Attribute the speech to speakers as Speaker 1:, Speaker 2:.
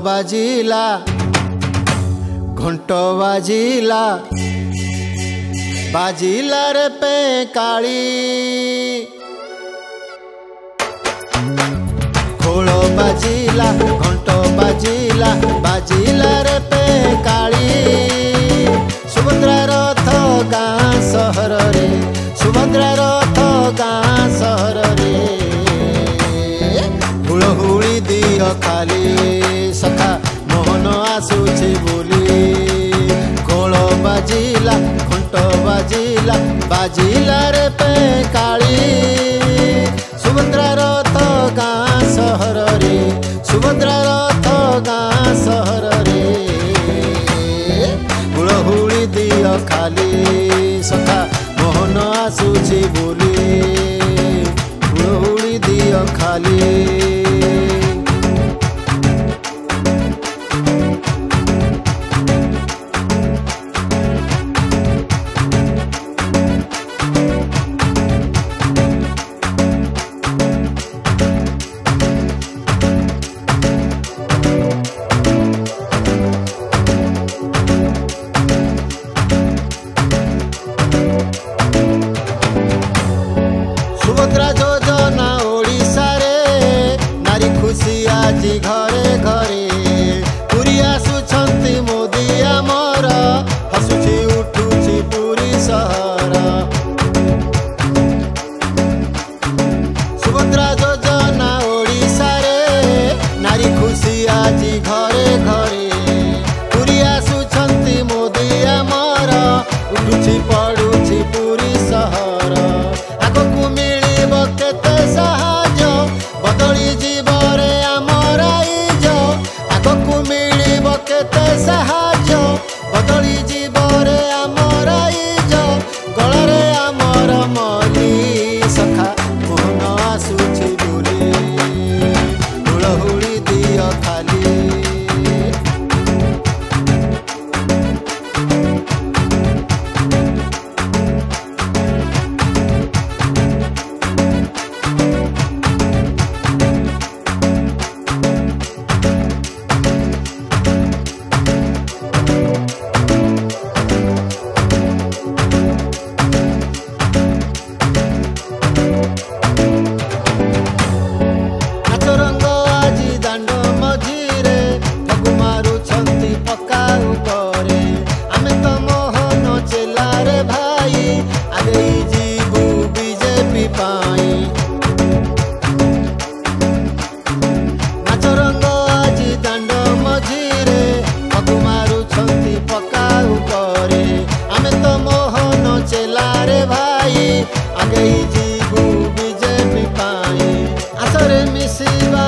Speaker 1: बाजिला घंटो बाजिला बाजिला रे पे काली खोल बाजिला घंटो बाजिला बाजिला रे पे काली सुभद्रा रथ गाँ सहर रे सुभद्रा रथ गाँ सहर रे हुलहुली दियो खाली सखा मोहन आसुछि बोली खोल बाजिला घंटो बाजिला बाजिला रे पे काली सुभद्रा रथ गाँ सहर रे सुभद्रा रथ गाँ सहर रे हुलहुली दियो खाली सखा मोहन आसुछि बोली हुलहुली दियो खाली सुभद्रा योजना ओडिशा रे नारी खुशी आज घरे घरे पुरी आसुछंती मोदी आमर हसुछि उठुछि पुरी सहर सुभद्रा योजना ओडिशा रे नारी खुशी आज घरे घरे पुरी आसुछंती मोदी आमर उठुछि पड़ुछि पुरी सहर आगकु मिलिब केते साहाय्य बदली जीवरे आमर आइज आगकु मिलिब केते साहाय्य बदली जीवरे आमर आइज गळरे आमर मली सखा मोहन आसुछि बोली हुलहुली दियो खाली आगे जीवु बीजेपी पाई आसरे मिसिबा